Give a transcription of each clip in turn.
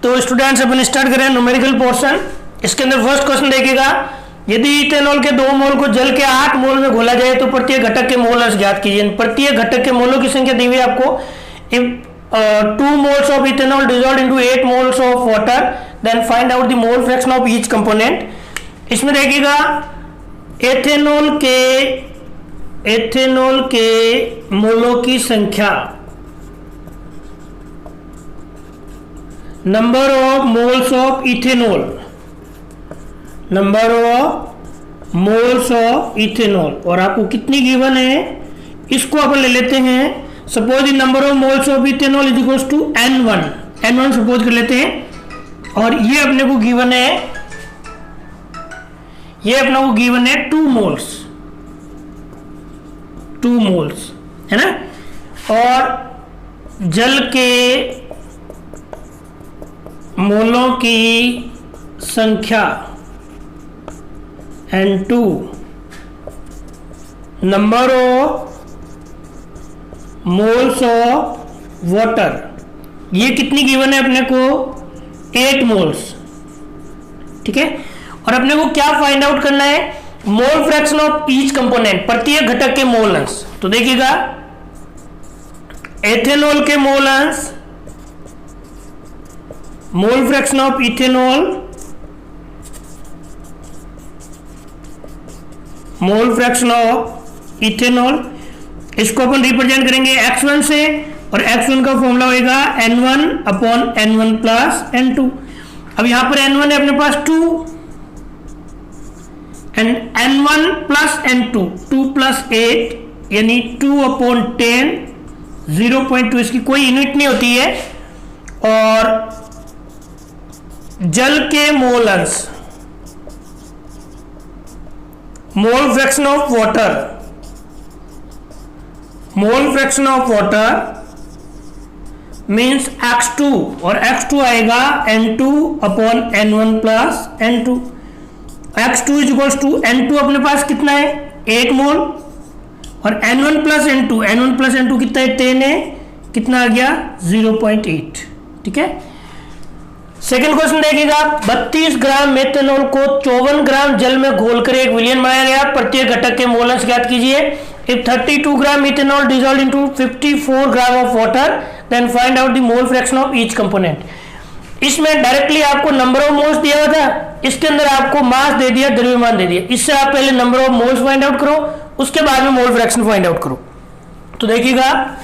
तो स्टूडेंट्स अपन स्टार्ट करें numerical portion. इसके अंदर फर्स्ट क्वेश्चन देखिएगा, यदि इथेनॉल के 2 मोल को जल के 8 मोल में घोला जाए तो प्रत्येक घटक के मोल अंश ज्ञात कीजिए। प्रत्येक घटक के मोलों की संख्या दी हुई है आपको। If 2 moles of ethanol dissolved into 8 moles of water then find out the mole fraction of each component. इसमें देखिएगा एथेनॉल के मोलों की संख्या, number of moles of ethanol, number of moles of ethanol, और आपको कितनी गिवन है इसको अपन ले लेते हैं। Suppose the number of moles of ethanol is equals to n1 suppose कर लेते हैं, और ये अपने को गिवन है, ये अपने को गिवन है 2 मोल्स है ना, और जल के मोलों की संख्या n2, number of moles of water, ये कितनी गिवन है अपने को 8 मोल्स, ठीक है। और अपने को क्या फाइंड आउट करना है, मोल फ्रैक्शन ऑफ ईच कंपोनेंट, प्रत्येक घटक के मोल अंश। तो देखिएगा एथेनॉल के मोल अंश, मोल fraction of ethanol, mole fraction of ethanol, इसको अपन रिप्रेजेंट करेंगे x1 से, और x1 का फॉर्मूला होगा n1/n1 प्लस n2। अब यहां पर n1 है अपने पास 2 and n1 plus n2, 2 plus 8 यानी 2/10, 0.2 इसकी कोई यूनिट नहीं होती है। और जल के मोल अंश, मोल fraction of water, mole fraction of water means x2, और x2 आएगा n2/n1 plus n2। x2 is equals to n2 अपने पास कितना है 8 मोल, और n1 प्लस n2 कितना है 10 है, कितना आ गया 0.8, ठीक है। सेकेंड क्वेश्चन देखिएगा, 32 ग्राम मेथेनॉल को 54 ग्राम जल में घोलकर एक विलयन बनाया गया, प्रत्येक घटक के मोल अंश ज्ञात कीजिए। If 32 gram methanol dissolved into 54 gram of water then find out the mole fraction of each component. इसमें डायरेक्टली आपको नंबर ऑफ मोल्स दिया हुआ था, इसके अंदर आपको मास दे दिया, द्रव्यमान दे दिया। इससे आप पहले number of moles find out करो, उसके बाद में मोल फ्रैक्शन फाइंड आउट करो। तो देखिएगा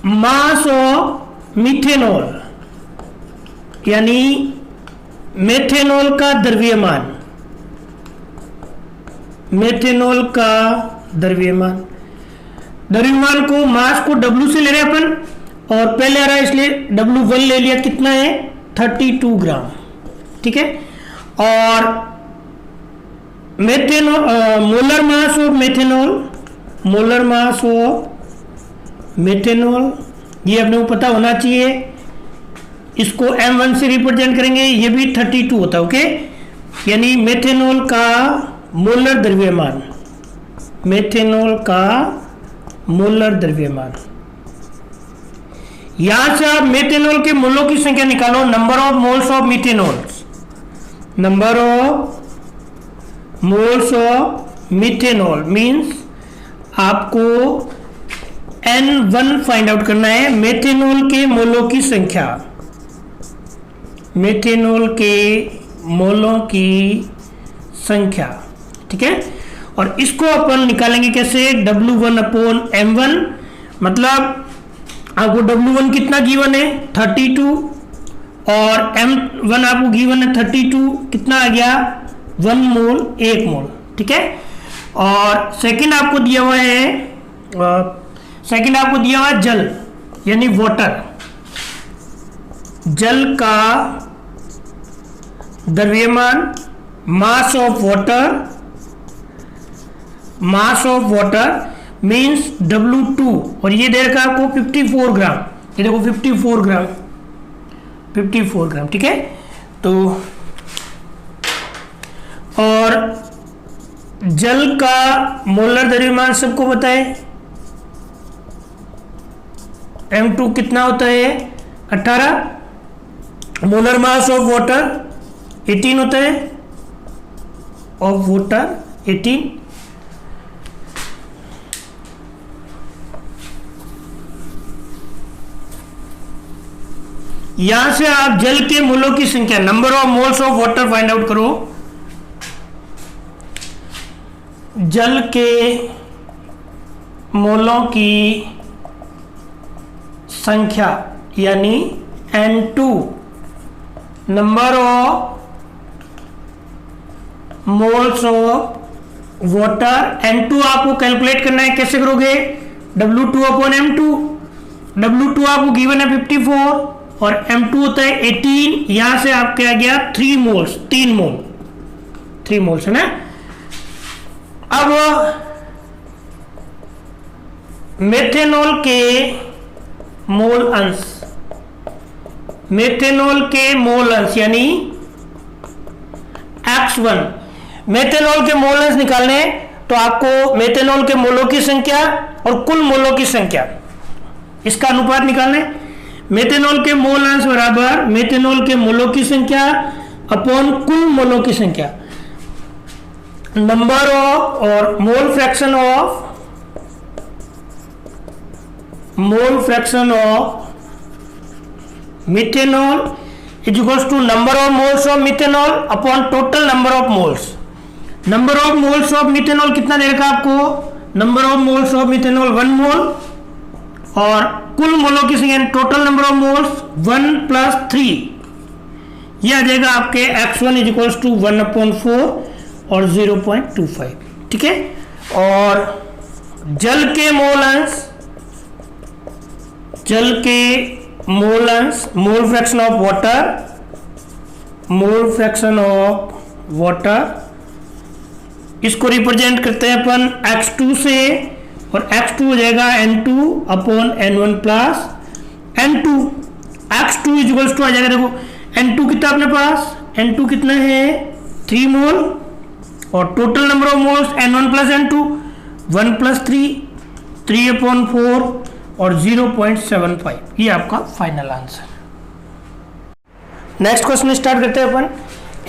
मास ऑफ मिथेनॉल यानी मेथेनॉल का द्रव्यमान, मेथेनॉल का द्रव्यमान को मास को W से ले रहे अपन, और पहले आ रहा है इसलिए W1 ले लिया, कितना है 32 ग्राम, ठीक है। और methanol molar mass of methanol, molar mass of methanol ये अपने को पता होना चाहिए, इसको m1 से रिप्रेजेंट करेंगे, ये भी 32 होता है, ओके। यानी मेथेनॉल का मोलर द्रव्यमान, मेथेनॉल का मोलर द्रव्यमान। यहां से आप मेथेनॉल के मोलों की संख्या निकालो, number of moles of methanol, number of moles of methanol means आपको n1 फाइंड आउट करना है, मेथेनॉल के मोलों की संख्या, मेथेनॉल के मोलों की संख्या, ठीक है। और इसको अपन निकालेंगे कैसे, W1/m1, मतलब आपको W1 कितना गिवन है 32, और m1 आपको गिवन है 32, कितना आ गया 1 मोल, 1 मोल, ठीक है। और सेकंड आपको दिया हुआ है, सेकंड आपको दिया हुआ है जल यानी वाटर, जल का द्रव्यमान, mass of water, mass of water means W2, और ये दे रखा आपको 54 ग्राम, ये देखो 54 ग्राम, ठीक है। तो और जल का मोलर द्रव्यमान सबको बताए, m2 कितना होता है 18। मोलर मास ऑफ वाटर 18 होता है, ऑफ वाटर 18। यहां से आप जल के मोलों की संख्या, number of moles of water find out करो। जल के मोलों की संख्या यानी N2, number of moles of water. N2 आपको कैलकुलेट करना है, कैसे करोगे? W2 upon M2। W2 आपको गिवन है 54 और M2 होता है 18। यहां से आपके आ गया 3 मोल्स, 3 मोल, 3 मोल्स है ना। अब मेथेनॉल के मोल अंश, मेथेनॉल के मोल अंश यानी X1। मेथेनॉल के मोल अंश निकालने तो आपको मेथेनॉल के मोलों की संख्या और कुल मोलों की संख्या, इसका अनुपात निकालना है। मेथेनॉल के मोल अंश बराबर मेथेनॉल के मोलों की संख्या अपॉन कुल मोलों की संख्या। नंबर ऑफ और mole fraction of methanol is equals to number of moles of methanol upon total number of moles. Number of moles of methanol कितना दे रखा आपको? Number of moles of methanol 1 mole और कुल मोलों की संख्या टोटल नंबर ऑफ मोल्स 1 + 3। यह आ जाएगा आपके X1 इज इक्वल्स टू 1/4 और 0.25। ठीक है। और जल के मोल अंश, मोल फ्रैक्शन ऑफ वाटर, इसको रिप्रेजेंट करते हैं अपन X2 से, और X2 हो जाएगा N2 upon N1 plus N2। X2 is equals to आ जाएगा, देखो N2 कितना अपने पास, N2 कितना है 3 मोल और total number of moles N1 plus N2 1 + 3, 3/4 और 0.75। ये आपका final answer. Next question start करते हैं अपन।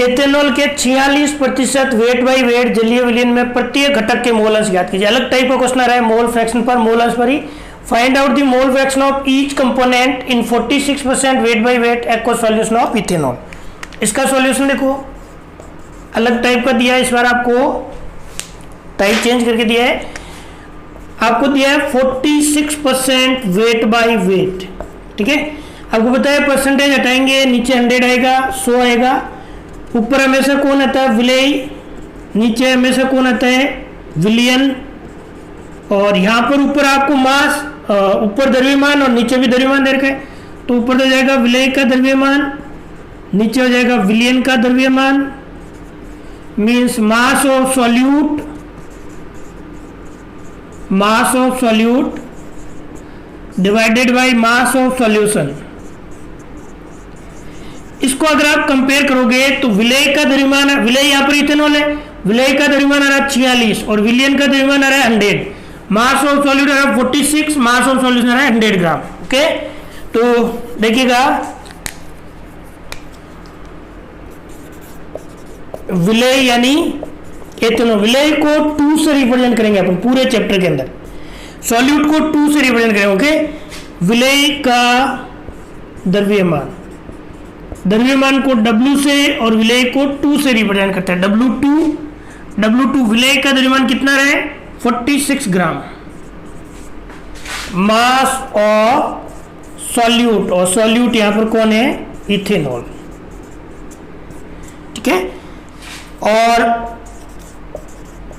एथेनॉल के 46% वेट बाई वेट जलीय विलयन में प्रत्येक घटक के मोल अंश ज्ञात कीजिए। अलग टाइप का क्वेश्चन आ रहा है, मोल फ्रैक्शन पर, मोल अंश पर ही। Find out the mole fraction of each component in 46% weight by weight aqueous solution of ethanol. इसका सॉल्यूशन देखो, अलग टाइप का दिया है इस बार, आपको टाइप चेंज करके दिया है। आपको दिया है 46% वेट बाई वेट। ठीक है, आपको पता है परसेंटेज हटाएंगे, नीचे 100 आएगा, 100 आएगा। ऊपर हमेशा कौन आता है? विलेय। नीचे हमेशा कौन आता है? विलियन। और यहाँ पर ऊपर आपको मास, ऊपर द्रव्यमान और नीचे भी द्रव्यमान दे रखा है, तो ऊपर हो जाएगा विलेय का द्रव्यमान, नीचे हो जाएगा विलियन का द्रव्यमान। Means mass of solute divided by mass of solution. इसको अगर आप कंपेयर करोगे तो विलेय का द्रव्यमान, विलेय यहाँ पर इथेनॉल है, विलेय का द्रव्यमान आ रहा है 46 और विलियन का द्रव्यमान आ रहा है 100। मास ऑफ सॉल्यूट आ रहा है 46, मास ऑफ सॉल्यूशन आ रहा है 100 ग्राम। ओके, तो देखिएगा विलेय यानी इथेनॉल, विलेय को 2 से रिप्रेजेंट करेंगे अपन पूरे चैप्टर के अंदर, सॉल्यूट को 2 से रिप्रेजेंट करेंगे। ओके, विलेय का द्रव्यमान को W से और विलेय को 2 से रिप्रेजेंट करता है। W2 विलेय का द्रव्यमान कितना रहे? 46 ग्राम। मास ऑफ सॉल्यूट, और सॉल्यूट यहां पर कौन है? इथेनॉल। ठीक है, और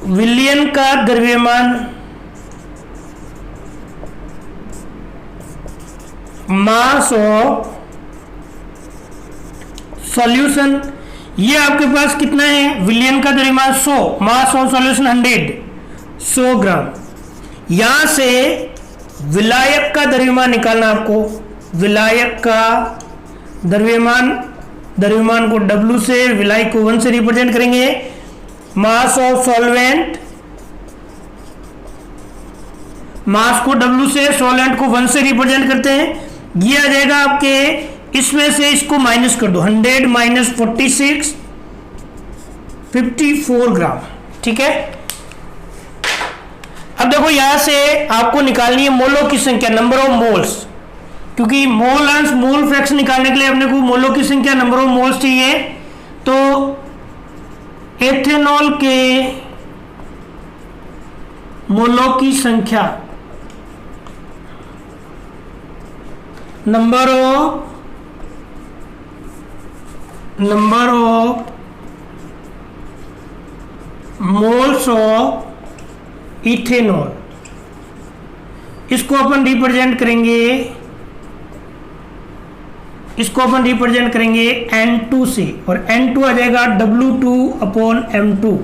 विलियन का द्रव्यमान, मास ऑफ सॉल्यूशन, ये आपके पास कितना है? विलियन का द्रव्यमान 100, मास ऑफ सॉल्यूशन 100 ग्राम। यहां से विलायक का द्रव्यमान निकालना आपको। विलायक का द्रव्यमान को W से, विलायक को 1 से रिप्रेजेंट करेंगे। मास ऑफ सॉल्वेंट, मास को W से, सॉल्वेंट को 1 से रिप्रेजेंट करते हैं। ये आ जाएगा आपके, इसमें से इसको माइनस कर दो, 100 माइनस 46, 54 ग्राम। ठीक है, अब देखो यहां से आपको निकालनी है मोलों की संख्या, नंबर ऑफ मोल्स, क्योंकि मोल अंश मोल फ्रैक्शन निकालने के लिए अपने को मोलों की संख्या, नंबर ऑफ मोल्स चाहिए। तो एथेनॉल के मोलों की संख्या, number of moles of ethanol, इसको अपन रिप्रेजेंट करेंगे N2 से, और N2 आ जाएगा W2/M2,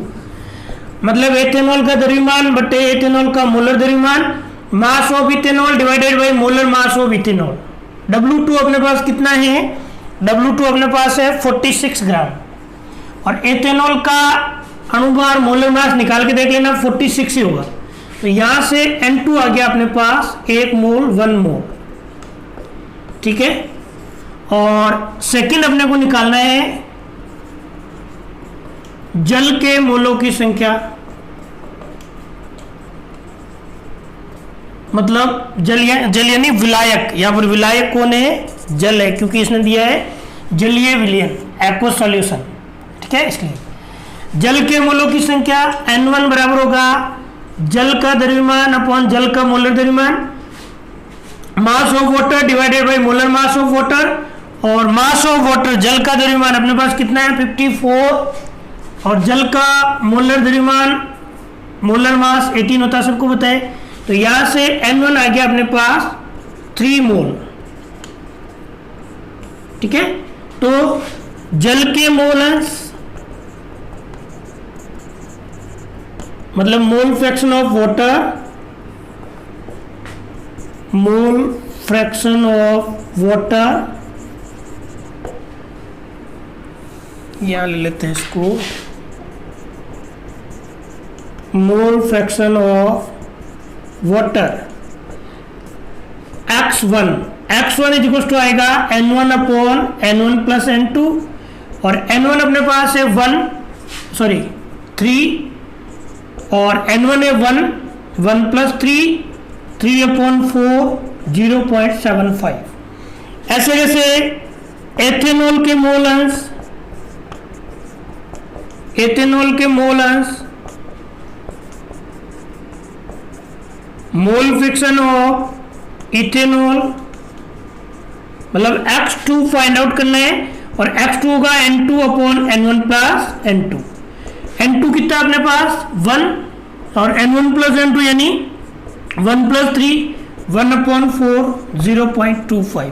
मतलब एथेनॉल का द्रव्यमान बटे एथेनॉल का मोलर द्रव्यमान, mass of ethanol divided by molar mass of ethanol. W2 अपने पास कितना है, W2 अपने पास है 46 ग्राम, और एथेनॉल का अणुभार मोलर मास निकाल के देख लेना, 46 ही होगा। तो यहां से N2 आ गया अपने पास 1 मोल 1 मोल। ठीक है, और सेकंड अपने को निकालना है जल के मोलों की संख्या, मतलब जल यानी विलायक, यहां पर विलायक कौन है, जल है, क्योंकि इसने दिया है जलीय विलयन, एक्वस सॉल्यूशन। ठीक है, इसलिए जल के मोलों की संख्या N1 बराबर होगा जल का द्रव्यमान अपॉन जल का मोलर द्रव्यमान, mass of water divided by molar mass of water, और मास ऑफ वाटर जल का द्रव्यमान अपने पास कितना है 54, और जल का मोलर द्रव्यमान मोलर मास 18 होता है, सबको पता है। तो यहां से N1 आ गया अपने पास 3 मोल। ठीक है, तो जल के मोल अंश मतलब mole fraction of water, mole fraction of water, यहां ले लेते हैं इसको, mole fraction of water x1 is equal to आएगा N1/N1 प्लस N2, और N1 अपने पास है 3, और N1 है 1 प्लस 3/4 0.75। ऐसे जैसे एथेनॉल के मोल अंश मोल फ्रैक्शन ऑफ इथेनॉल, मतलब x2 फाइंड आउट करना है, और x2 होगा N2/N1 प्लस N2। N2 कितना अपने पास 1, और N1 प्लस N2 यानी 1 प्लस 3 1/4 0.25।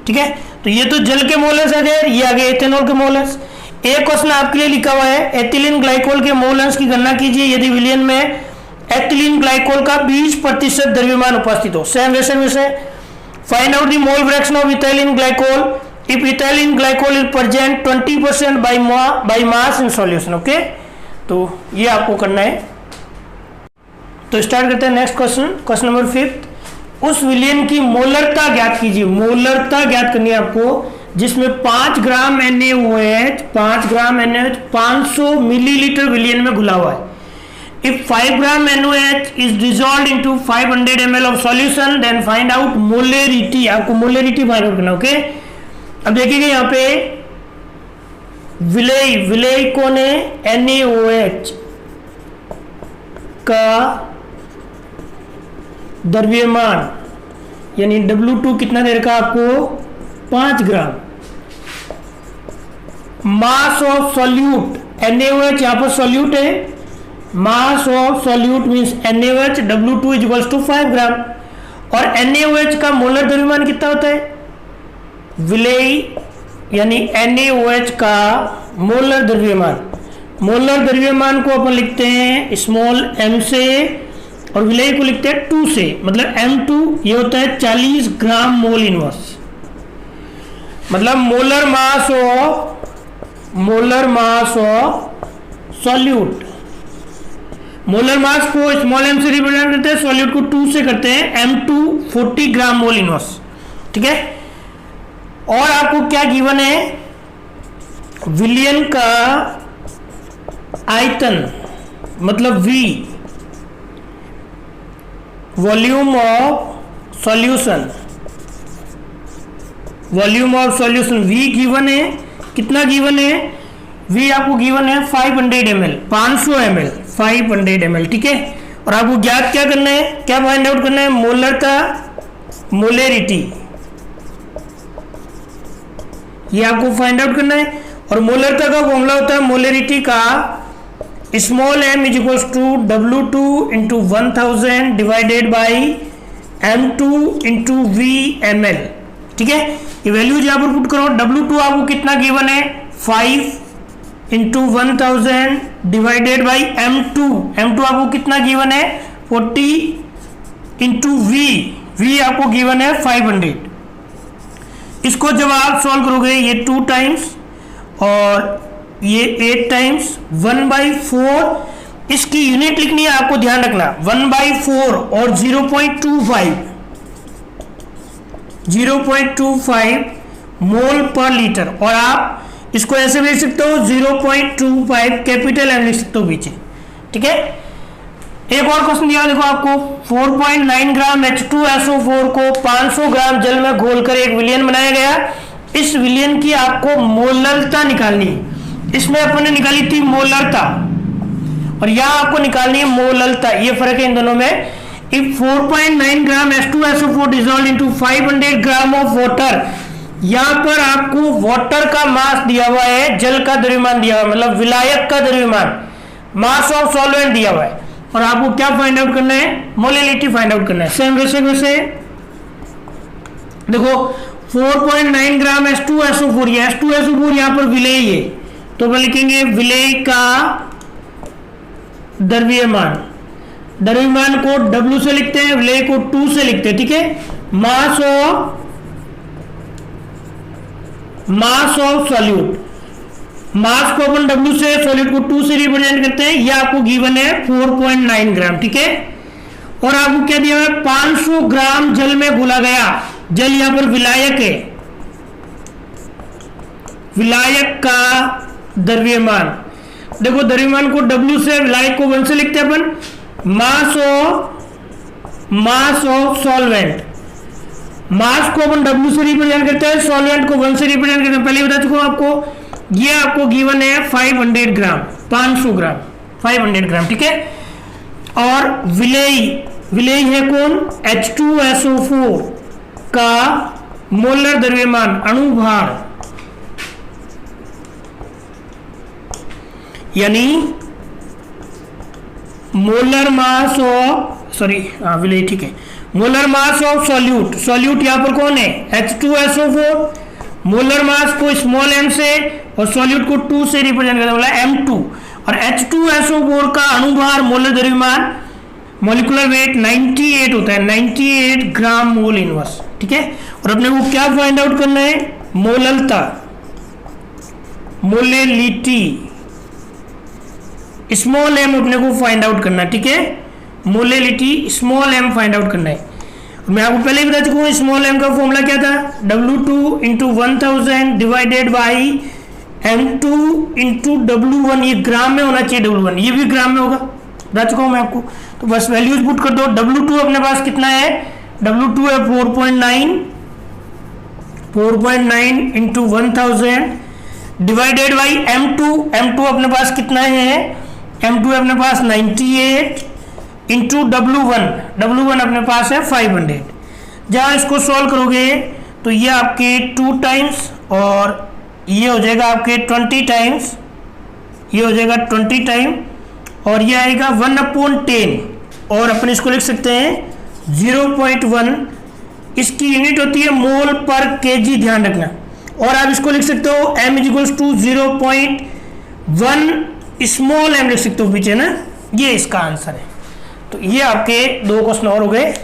ठीक है, तो ये तो जल के मोल अंश आ गए, ये आ गए एथेनॉल के मोल अंश। एक क्वेश्चन आपके लिए लिखा हुआ है, एथिलीन ग्लाइकोल के मोल अंश की गणना कीजिए यदि विलयन में एथिलीन ग्लाइकोल का 20% द्रव्यमान उपस्थित हो। सेम वैसे विषय, find out the mole fraction of ethylene glycol if ethylene glycol is present 20% by mass in solution. Okay, तो ये आपको करना है। तो स्टार्ट करते हैं नेक्स्ट क्वेश्चन नंबर 5। उस विलयन की मोलरता ज्ञात कीजिए। मोलरता ज्ञात करनी है आपको, जिसमें 5 ग्राम NaOH 500 मिलीलीटर विलयन में घुला हुआ है। If 5 gram NaOH is dissolved into 500 ml of solution, then find out molarity। आपको molarity फाइंड आउट करना। ओके, अब देखिएगा यहाँ पे विलेय कौन है, NaOH का द्रव्यमान यानी W2 कितना दे रखा आपको 5 gram. Mass of solute NaOH यहाँ पर सॉल्यूट है, mass of solute means NaOH W2 is equals to 5 gram. और NaOH का मोलर द्रव्यमान कितना होता है, विलेय यानी NaOH का मोलर द्रव्यमान को अपन लिखते हैं स्मॉल m से, और विलेय को लिखते हैं 2 से, मतलब M2 ये होता है 40 ग्राम मोल इनवर्स। मतलब molar mass of solute, molar mass को स्मॉल m से रिप्रेजेंट करते हैं, सॉल्यूट को 2 से करते हैं, M2 40 ग्राम मोल इनवर्स। ठीक है, और आपको क्या गिवन है, विलयन का आयतन मतलब V, volume of solution, volume of solution V given है, कितना गिवन है, V आपको गिवन है 500 ml, 500 ml, 500 ml, ठीक है। और आपको ज्ञात क्या करना है, क्या फाइंड आउट करना है, मोलरता, मोलेरिटी, ये आपको फाइंड आउट करना है। और मोलरता का फॉर्मूला होता है मोलेरिटी का small m is equals to W2 into 1000 divided by M2 into V ml, ठीक है। ये वैल्यूज यहाँ पर पुट करो। W2 आपको कितना गिवन है, 5 into 1000 divided by M2, M2 आपको कितना गिवन है, 40 इंटू V आपको गिवन है 500। इसको जब आप सॉल्व करोगे, ये 2 टाइम्स और ये 8 टाइम्स 1/4, इसकी यूनिट लिखनी है, आपको ध्यान रखना 1/4 और 0.25 मोल पर लीटर। और आप इसको ऐसे भी लिख सकते हो 0.25 कैपिटल एम लिख सकते हो पीछे, ठीक है। एक और क्वेश्चन दिया देखो आपको, 4.9 ग्राम H2SO4 को 500 ग्राम जल में घोलकर एक विलयन बनाया गया। इस विलयन की आपको मोलरता निकालनी है। इसमें अपन ने निकाली थी मोलरता और यहां आपको निकालनी है मोलरता, ये फर्क है इन दोनों में। If 4.9 gram H2SO4 dissolve into 500 gram of water, यहां पर आपको वाटर का मास दिया हुआ है, जल का द्रव्यमान दिया हुआ है, मतलब विलायक का द्रव्यमान, मास ऑफ सॉल्वेंट दिया हुआ है। और आपको क्या फाइंड आउट करना है, मोलेलिटी फाइंड आउट करना है। सेम वैसे देखो 4.9 ग्राम H2SO4, ये H2SO4 यहाँ पर विलेय है, तो हम लिखेंगे विलेय का द्रव्यमान, द्रव्यमान को W से लिखते हैं, विलेय को 2 से लिखते हैं, ठीक है। मास ऑफ सॉल्यूट, मास को अपन W से, सॉल्यूट को 2 से रिप्रेजेंट करते हैं। ये आपको गिवन है 4.9 ग्राम, ठीक है। और आपको क्या दिया है, 500 ग्राम जल में घोला गया, जल यहां पर विलायक है, विलायक का द्रव्यमान, देखो द्रव्यमान को W से, विलायक को 1 से लिखते हैं अपन। मास ऑफ सॉल्वेंट, मास को अपन W से रिप्रेजेंट करते हैं, सॉल्वेंट को 1 से रिप्रेजेंट करते हैं, पहले बता चुका हूं आपको। ये आपको गिवन है 500 ग्राम, 500 ग्राम, 500 ग्राम, ठीक है। और विलेय है कौन, H2SO4 का मोलर द्रव्यमान, अणुभार, यानी मोलर मास ऑफ, विलेय, ठीक है, molar mass of solute, solute यहां पर कौन है, H2SO4, मोलर मास को स्मॉल m से और सॉल्यूट को 2 से रिप्रेजेंट करता है, M2। और H2SO4 का अणुभार, मोलर द्रव्यमान, मॉलिक्यूलर वेट 98 होता है, 98 ग्राम मोल इनवर्स, ठीक है। और अपने को क्या फाइंड आउट करना है, मोलरता, मोलेलिटी, स्मॉल m अपने को फाइंड आउट करना है, ठीक है। Molality small m find out करना है। मैं आपको पहले ही बता चुका हूँ स्मॉल m का फॉर्मूला क्या था, W2 into 1000 divided by M2 into W1, ये ग्राम में होना चाहिए W1, ये भी ग्राम में होगा, बता चुका हूँ मैं आपको। तो बस वैल्यूज पुट कर दो। W2 अपने पास कितना है, W2 है 4.9 इंटू 1000 डिवाइडेड बाई M2 अपने पास कितना है, M2 अपने पास 98 इंटू W1 अपने पास है 500। जहाँ इसको सॉल्व करोगे तो ये आपके 2 टाइम्स और ये हो जाएगा आपके 20 टाइम्स, ये हो जाएगा 20 टाइम और ये आएगा 1/10 और अपन इसको लिख सकते हैं 0.1, इसकी यूनिट होती है मोल पर केजी, ध्यान रखना। और आप इसको लिख सकते हो m = 0.1 स्मॉल m लिख सकते हो पीछे ना, ये इसका आंसर है। तो ये आपके 2 क्वेश्चन और हो गए।